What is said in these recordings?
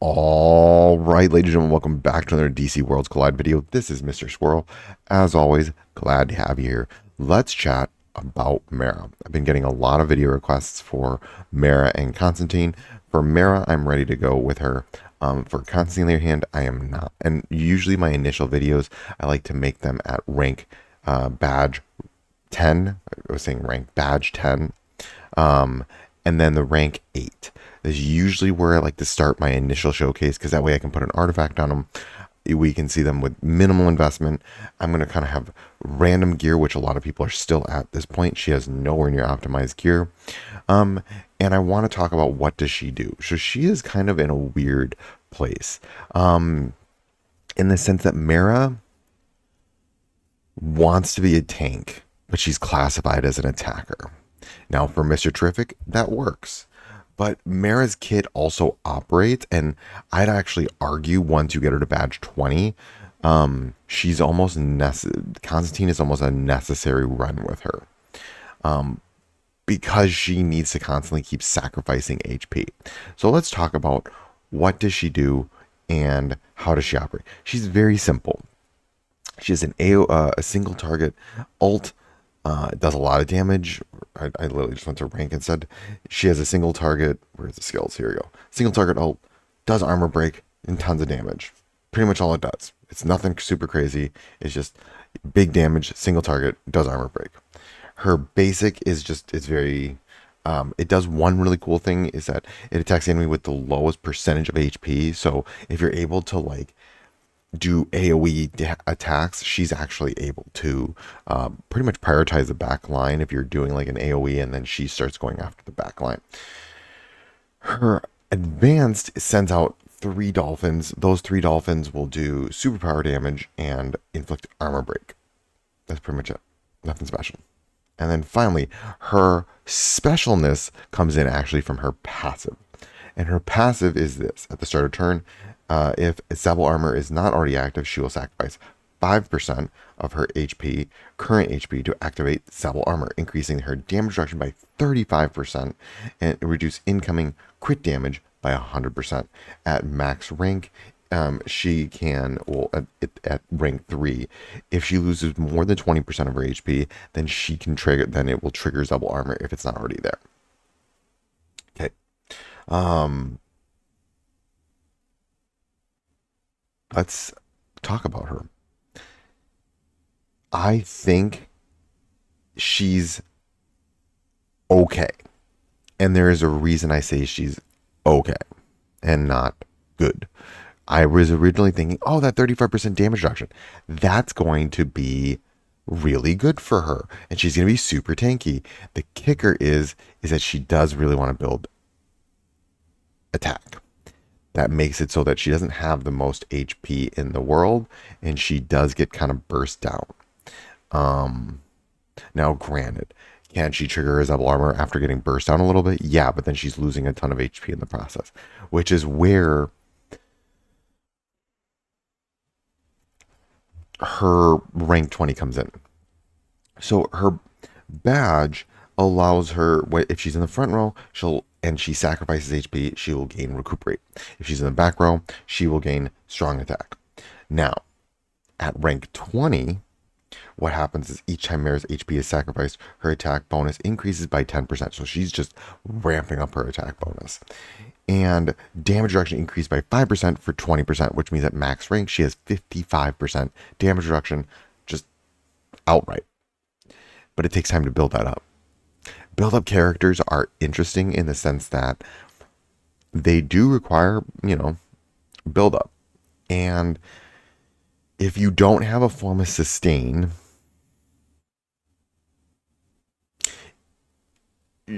All right, ladies and gentlemen, welcome back to another DC Worlds Collide video. This is Mr. Squirrel. As always, glad to have you here. Let's chat about Mera. I've been getting a lot of video requests for Mera and Constantine. For Mera, I'm ready to go with her. For Constantine, on the other hand, I am not. And usually my initial videos, I like to make them at rank badge 10. I was saying rank badge 10. And then the rank 8 is usually where I like to start my initial showcase, because that way I can put an artifact on them. We can see them with minimal investment. I'm going to kind of have random gear, which a lot of people are still at this point. She has nowhere near optimized gear. And I want to talk about what does she do. So she is kind of in a weird place. In the sense that Mera wants to be a tank, but she's classified as an attacker. Now, for Mr. Terrific, that works. But Mera's kit also operates, and I'd actually argue once you get her to badge 20, she's almost Constantine is almost a necessary run with her. Because she needs to constantly keep sacrificing HP. So let's talk about what does she do and how does she operate. She's very simple. She has a single target ult. It does a lot of damage. I literally just went to rank and said she has a single target. Where's the skills? Here we go. Single target ult, does armor break and tons of damage. Pretty much all it does. It's nothing super crazy. It's just big damage, single target, does armor break. Her basic is just, it's very, it does one really cool thing is that it attacks the enemy with the lowest percentage of HP. So if you're able to like do AoE attacks, she's actually able to pretty much prioritize the back line if you're doing like an AoE, and then she starts going after the back line. Her advanced sends out 3 dolphins. Those 3 dolphins will do superpower damage and inflict armor break. That's pretty much it. Nothing special. And then finally, her specialness comes in actually from her passive. And her passive is this. At the start of turn, if Sabble Armor is not already active, she will sacrifice 5% of her HP, current HP, to activate Sabble Armor, increasing her damage reduction by 35% and reduce incoming crit damage by 100%. At max rank, she can, well, at rank 3, if she loses more than 20% of her HP, then she can trigger, then it will trigger Sabble Armor if it's not already there. Okay. Let's talk about her. I think she's okay. And there is a reason I say she's okay and not good. I was originally thinking, oh, that 35% damage reduction, that's going to be really good for her. And she's going to be super tanky. The kicker is that she does really want to build attack. That makes it so that she doesn't have the most HP in the world, and she does get kind of burst down. Now, granted, can she trigger her Sabble Armor after getting burst down a little bit? Yeah, but then she's losing a ton of HP in the process, which is where her rank 20 comes in. So her badge allows her, if she's in the front row, and she sacrifices HP, she will gain recuperate. If she's in the back row, she will gain strong attack. Now, at rank 20, what happens is each time Mera's HP is sacrificed, her attack bonus increases by 10%. So she's just ramping up her attack bonus. And damage reduction increased by 5% for 20%, which means at max rank, she has 55% damage reduction just outright. But it takes time to build that up. Build up characters are interesting in the sense that they do require, build up. And if you don't have a form of sustain,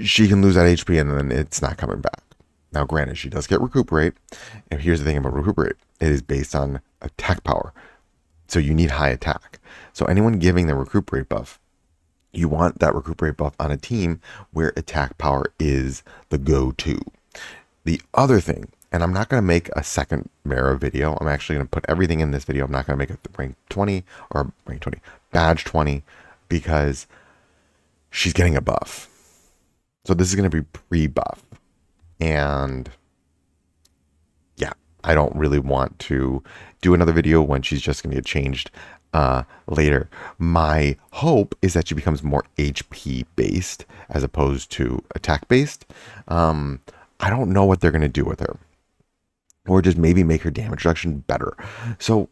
she can lose that HP and then it's not coming back. Now, granted, she does get recuperate. And here's the thing about recuperate. It is based on attack power. So you need high attack. So anyone giving the recuperate buff, you want that recuperate buff on a team where attack power is the go-to. The other thing, and I'm not going to make a second Mera video. I'm actually going to put everything in this video. I'm not going to make it rank 20 or rank 20, badge 20, because she's getting a buff. So this is going to be pre-buff. And yeah, I don't really want to do another video when she's just going to get changed later. My hope is that she becomes more HP based as opposed to attack based. I don't know what they're going to do with her, or just maybe make her damage reduction better. So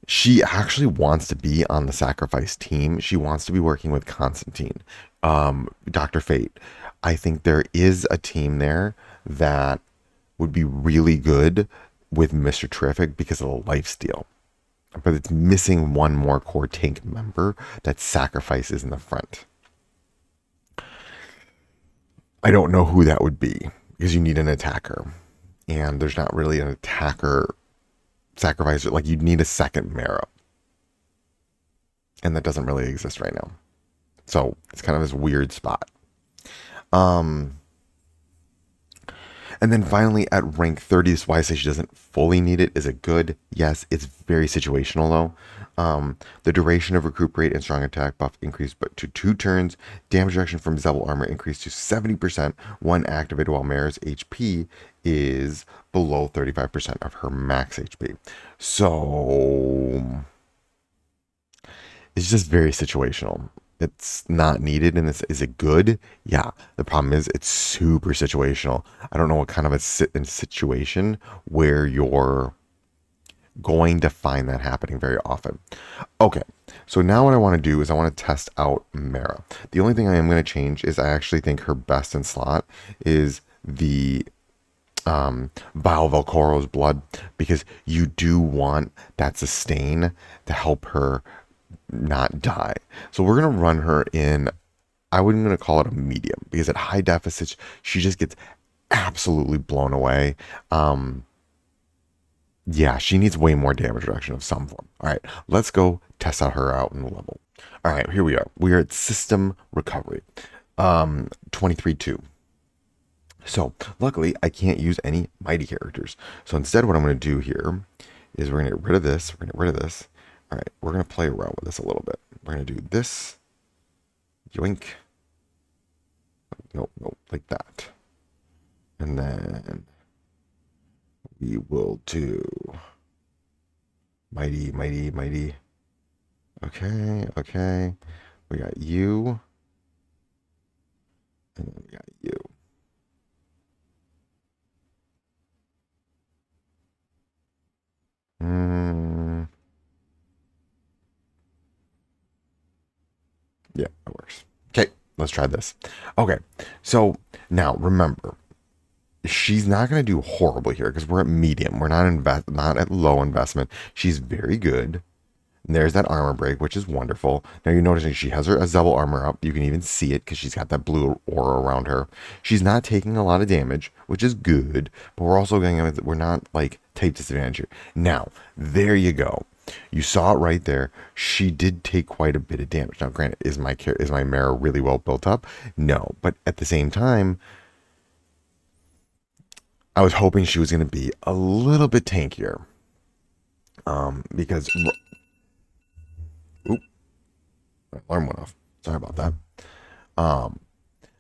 she actually wants to be on the sacrifice team. She wants to be working with Constantine, Dr. Fate. I think there is a team there that would be really good with Mr. Terrific because of the lifesteal. But it's missing one more core tank member that sacrifices in the front. I don't know who that would be because you need an attacker. And there's not really an attacker sacrificer. Like, you'd need a second Mera. And that doesn't really exist right now. So it's kind of this weird spot. And then finally at rank 30, this is why I say she doesn't fully need it. Is it good? Yes, it's very situational though. The duration of recuperate and strong attack buff increased but to 2 turns. Damage reduction from Zebel armor increased to 70% when activated, while Mera's HP is below 35% of her max HP. So it's just very situational. It's not needed in this. Is it good? Yeah. The problem is it's super situational. I don't know what kind of a situation where you're going to find that happening very often. Okay. So now what I want to do is I want to test out Mera. The only thing I am going to change is I actually think her best in slot is the Vile Velcoro's blood, because you do want that sustain to help her not die. So we're going to run her in, I wouldn't going to call it a medium, because at high deficits, she just gets absolutely blown away. Yeah, she needs way more damage reduction of some form. All right, let's go test out her out in the level. All right, here we are. We are at system recovery, 23-2. So luckily I can't use any mighty characters. So instead what I'm going to do here is we're going to get rid of this. We're going to get rid of this. All right, we're going to play around with this a little bit. We're going to do this. Yoink. Nope, nope, like that. And then we will do mighty, mighty, mighty. Okay, okay. We got you. And then we got you. Yeah, that works. Okay, let's try this. Okay, so now remember, she's not going to do horribly here because we're at medium. We're not at low investment. She's very good. And there's that armor break, which is wonderful. Now you're noticing she has her Azebel armor up. You can even see it because she's got that blue aura around her. She's not taking a lot of damage, which is good. But we're also we're not like type disadvantage here. Now, there you go. You saw it right there. She did take quite a bit of damage. Now, granted, is my Mera really well built up? No, but at the same time, I was hoping she was going to be a little bit tankier. Because oop, my alarm went off. Sorry about that.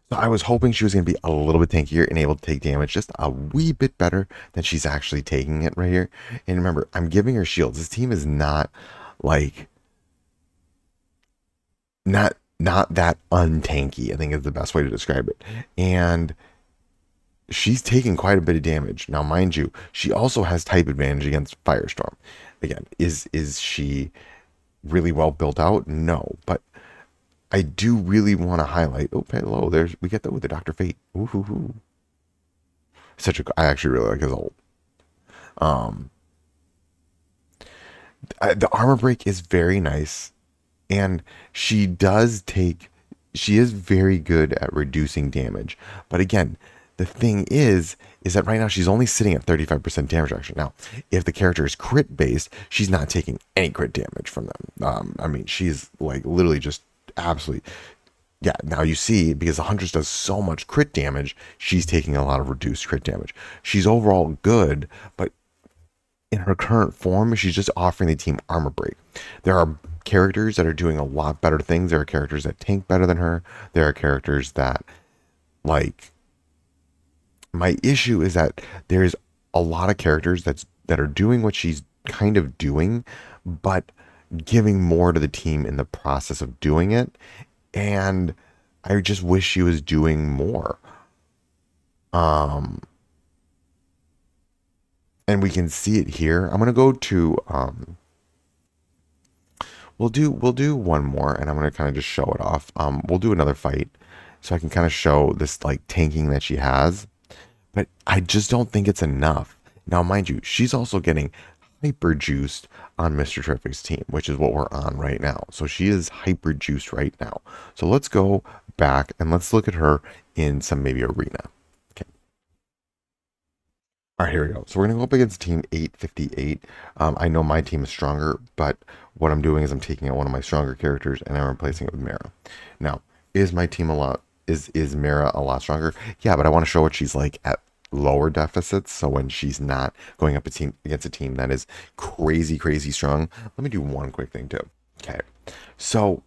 So I was hoping she was going to be a little bit tankier and able to take damage just a wee bit better than she's actually taking it right here. And remember, I'm giving her shields. This team is not like not that untanky, I think is the best way to describe it. And she's taking quite a bit of damage. Now, mind you, she also has type advantage against Firestorm. Again, is she really well built out? No, but I do really want to highlight. Oh, hello, we get that with the Dr. Fate. Ooh, I actually really like his ult. The armor break is very nice, and she is very good at reducing damage. But again, the thing is that right now she's only sitting at 35% damage reduction. Now, if the character is crit based, she's not taking any crit damage from them. I mean, she's like literally just absolutely, yeah. Now you see, because the Huntress does so much crit damage, she's taking a lot of reduced crit damage. She's overall good, but in her current form, she's just offering the team armor break. There are characters that are doing a lot better things. There are characters that tank better than her. There are characters that, like, my issue is that there's a lot of characters that are doing what she's kind of doing, but giving more to the team in the process of doing it. And I just wish she was doing more. Um, and we can see it here. I'm gonna go to we'll do one more, and I'm gonna kind of just show it off. We'll do another fight, so I can kind of show this like tanking that she has. But I just don't think it's enough. Now, mind you, she's also getting hyper juiced on Mr. Terrific's team, which is what we're on right now. So she is hyper juiced right now. So let's go back and let's look at her in some maybe arena. Okay. All right, here we go. So we're going to go up against team 858. I know my team is stronger, but what I'm doing is I'm taking out one of my stronger characters and I'm replacing it with Mera. Now, is my team a lot, is Mera a lot stronger? Yeah, but I want to show what she's like at lower deficits. So when she's not going up against a team that is crazy, crazy strong. Let me do one quick thing too. Okay. So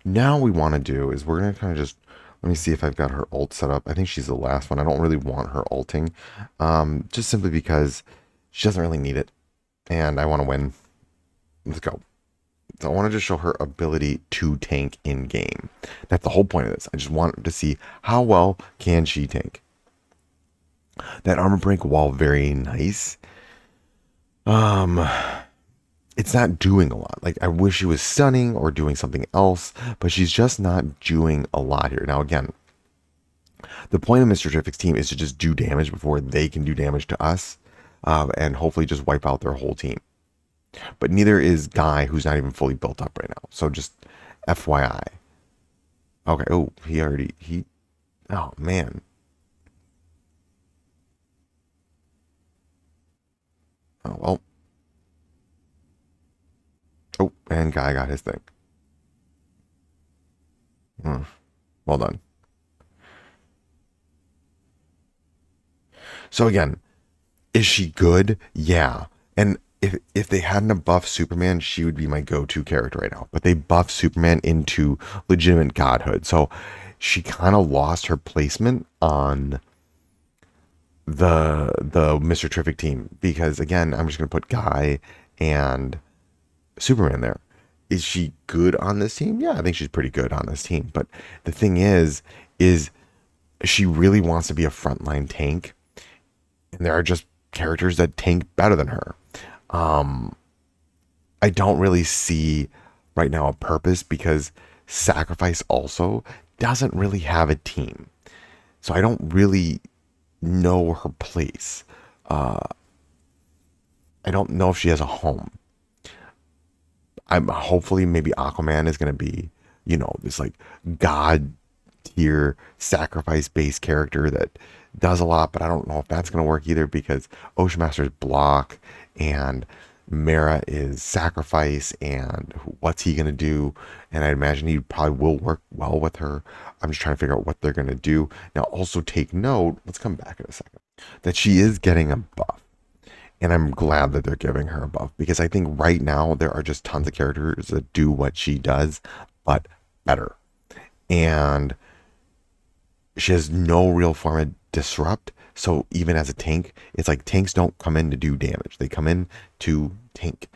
now we want to do is we're going to kind of just let me see if I've got her ult set up. I think she's the last one. I don't really want her ulting, just simply because she doesn't really need it, and I want to win. Let's go. So I want to just show her ability to tank in game. That's the whole point of this. I just want to see how well can she tank. That armor break, while very nice, um, it's not doing a lot. Like I wish she was stunning or doing something else, but she's just not doing a lot here. Now again, the point of Mr. Terrific's team is to just do damage before they can do damage to us, and hopefully just wipe out their whole team. But neither is Guy, who's not even fully built up right now. So just FYI. Okay. Oh, he. Oh man. Oh well. Oh, and Guy got his thing. Well done. So again, is she good? Yeah. And if they hadn't buffed Superman, she would be my go-to character right now. But they buffed Superman into legitimate godhood. So she kind of lost her placement on the Mr. Terrific team because again, I'm just gonna put Guy and Superman there. Is she good on this team? Yeah, I think she's pretty good on this team. But the thing is she really wants to be a frontline tank, and there are just characters that tank better than her. Um, I don't really see right now a purpose because Sacrifice also doesn't really have a team. So I don't really know her place. Uh, I don't know if she has a home. I'm hopefully maybe Aquaman is going to be, this like god tier sacrifice based character that does a lot, but I don't know if that's going to work either because Ocean Master's block and Mera is sacrifice, and what's he going to do? And I imagine he probably will work well with her. I'm just trying to figure out what they're going to do. Now, also take note, let's come back in a second, that she is getting a buff. And I'm glad that they're giving her a buff because I think right now there are just tons of characters that do what she does, but better. And she has no real form of disrupt. So even as a tank, it's like tanks don't come in to do damage. They come in to tank.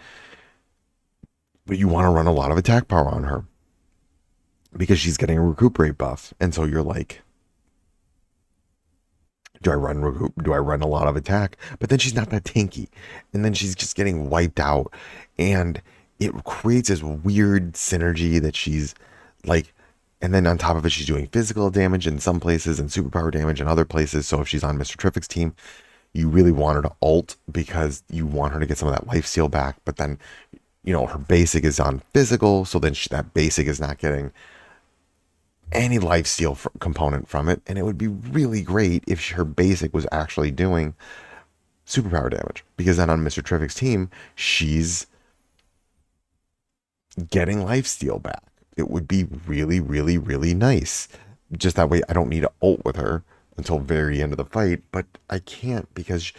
But you want to run a lot of attack power on her because she's getting a recuperate buff. And so you're like, do I run a lot of attack? But then she's not that tanky. And then she's just getting wiped out. And it creates this weird synergy that she's like, and then on top of it, she's doing physical damage in some places and superpower damage in other places. So if she's on Mr. Terrific's team, you really want her to ult because you want her to get some of that life steal back. But then, her basic is on physical. So then that basic is not getting any life steal component from it. And it would be really great if her basic was actually doing superpower damage. Because then on Mr. Terrific's team, she's getting life steal back. It would be really, really, really nice. Just that way I don't need to ult with her until very end of the fight, but I can't because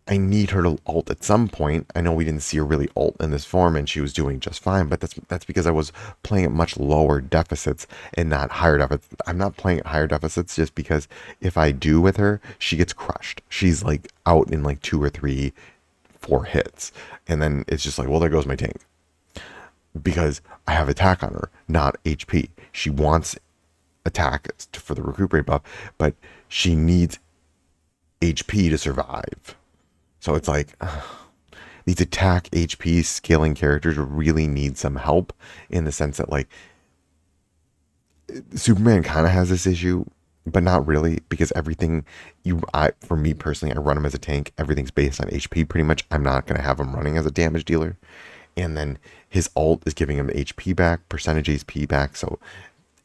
I need her to ult at some point. I know we didn't see her really ult in this form, and she was doing just fine, but that's because I was playing at much lower deficits and not higher deficits. I'm not playing at higher deficits just because if I do with her, she gets crushed. She's like out in like 2 or 3, 4 hits, and then it's just like, well, there goes my tank because I have attack on her, not HP. She wants attack for the recuperate buff, but she needs HP to survive. So it's like these attack HP scaling characters really need some help in the sense that like Superman kind of has this issue, but not really because everything for me personally, I run him as a tank. Everything's based on HP pretty much. I'm not going to have him running as a damage dealer. And then his ult is giving him HP back, percentage HP back. So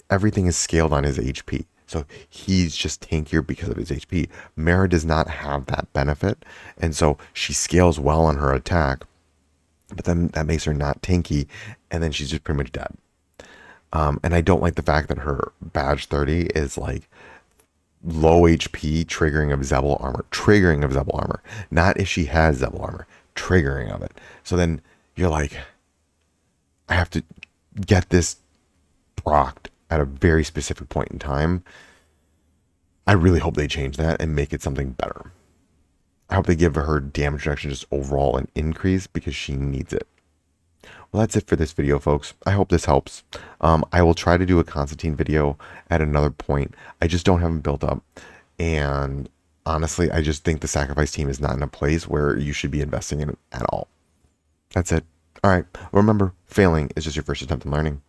everything is scaled on his HP. So he's just tankier because of his HP. Mera does not have that benefit. And so she scales well on her attack, but then that makes her not tanky. And then she's just pretty much dead. And I don't like the fact that her badge 30 is like low HP triggering of Zebel armor. Triggering of Zebel armor. Not if she has Zebel armor. Triggering of it. So then you're like, I have to get this procced at a very specific point in time. I really hope they change that and make it something better. I hope they give her damage reduction just overall an increase because she needs it. Well, that's it for this video, folks. I hope this helps. I will try to do a Constantine video at another point. I just don't have them built up. And honestly, I just think the sacrifice team is not in a place where you should be investing in it at all. That's it. All right. Remember, failing is just your first attempt in learning.